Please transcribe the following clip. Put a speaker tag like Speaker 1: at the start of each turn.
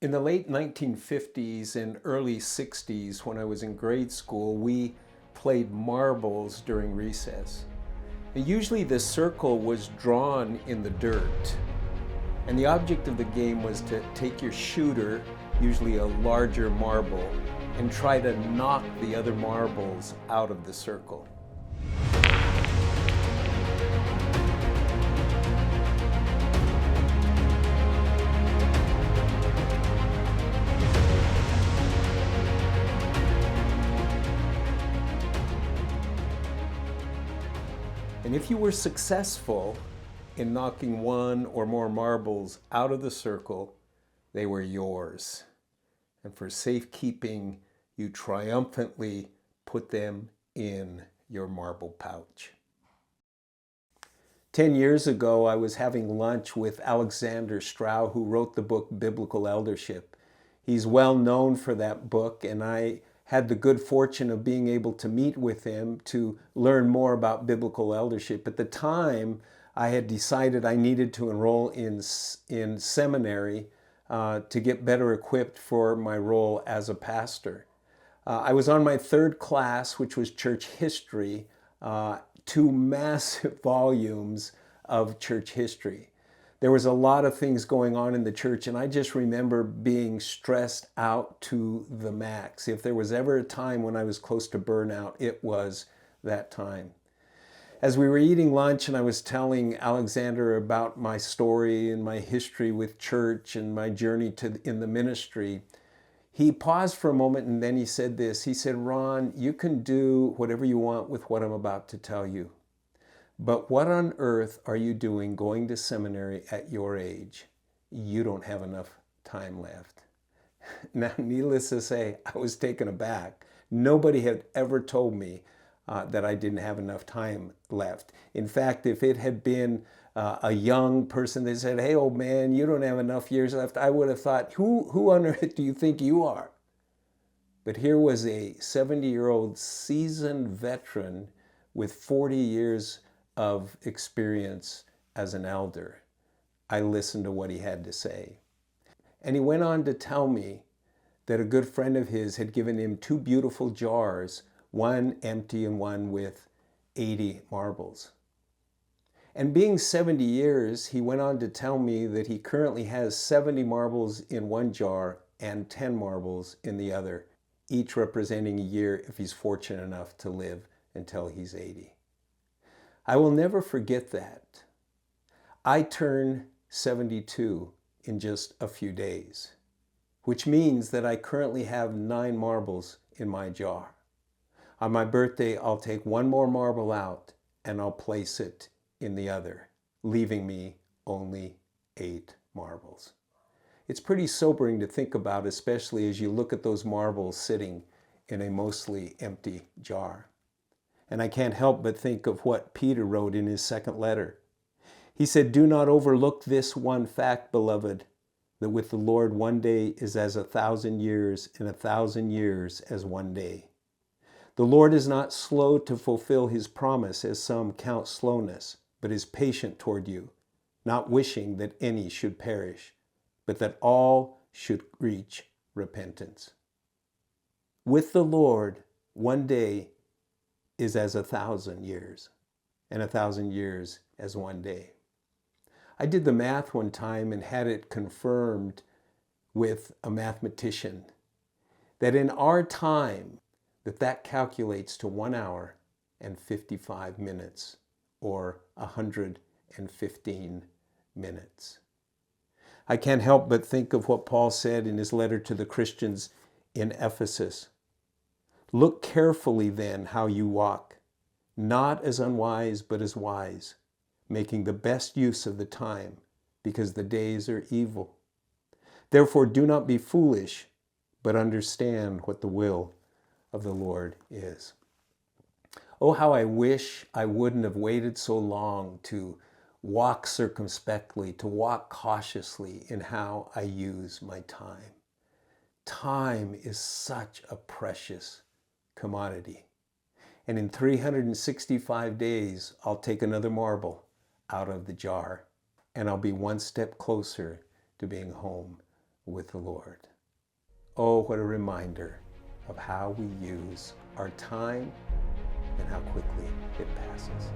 Speaker 1: In the late 1950s and early 60s, when I was in grade school, we played marbles during recess. And usually the circle was drawn in the dirt. And the object of the game was to take your shooter, usually a larger marble, and try to knock the other marbles out of the circle. And if you were successful in knocking one or more marbles out of the circle, they were yours. And for safekeeping, you triumphantly put them in your marble pouch. 10 years ago, I was having lunch with Alexander Strauch, who wrote the book Biblical Eldership. He's well known for that book, and I had the good fortune of being able to meet with him to learn more about biblical eldership. At the time, I had decided I needed to enroll in seminary to get better equipped for my role as a pastor. I was on my third class, which was church history, 2 massive volumes of church history. There was a lot of things going on in the church, and I just remember being stressed out to the max. If there was ever a time when I was close to burnout, it was that time. As we were eating lunch and I was telling Alexander about my story and my history with church and my journey in the ministry, he paused for a moment and then he said this. He said, "Ron, you can do whatever you want with what I'm about to tell you. But what on earth are you doing going to seminary at your age? You don't have enough time left." Now, needless to say, I was taken aback. Nobody had ever told me that I didn't have enough time left. In fact, if it had been a young person that said, "Hey, old man, you don't have enough years left," I would have thought, who on earth do you think you are? But here was a 70-year-old seasoned veteran with 40 years of experience as an elder. I listened to what he had to say. And he went on to tell me that a good friend of his had given him 2 beautiful jars, one empty and one with 80 marbles. And being 70 years, he went on to tell me that he currently has 70 marbles in one jar and 10 marbles in the other, each representing a year if he's fortunate enough to live until he's 80. I will never forget that. I turn 72 in just a few days, which means that I currently have 9 marbles in my jar. On my birthday, I'll take 1 more marble out and I'll place it in the other, leaving me only 8 marbles. It's pretty sobering to think about, especially as you look at those marbles sitting in a mostly empty jar. And I can't help but think of what Peter wrote in his second letter. He said, "Do not overlook this one fact, beloved, that with the Lord 1 day is as 1,000 years, and 1,000 years as 1 day. The Lord is not slow to fulfill his promise, as some count slowness, but is patient toward you, not wishing that any should perish, but that all should reach repentance." With the Lord, 1 day is as 1,000 years, and 1,000 years as 1 day. I did the math one time and had it confirmed with a mathematician that in our time, that calculates to 1 hour and 55 minutes, or 115 minutes. I can't help but think of what Paul said in his letter to the Christians in Ephesus. "Look carefully then how you walk, not as unwise but as wise, making the best use of the time, because the days are evil. Therefore do not be foolish, but understand what the will of the Lord is." Oh, how I wish I wouldn't have waited so long to walk circumspectly, to walk cautiously in how I use my time. Time is such a precious commodity. And in 365 days, I'll take another marble out of the jar, and I'll be one step closer to being home with the Lord. Oh, what a reminder of how we use our time and how quickly it passes.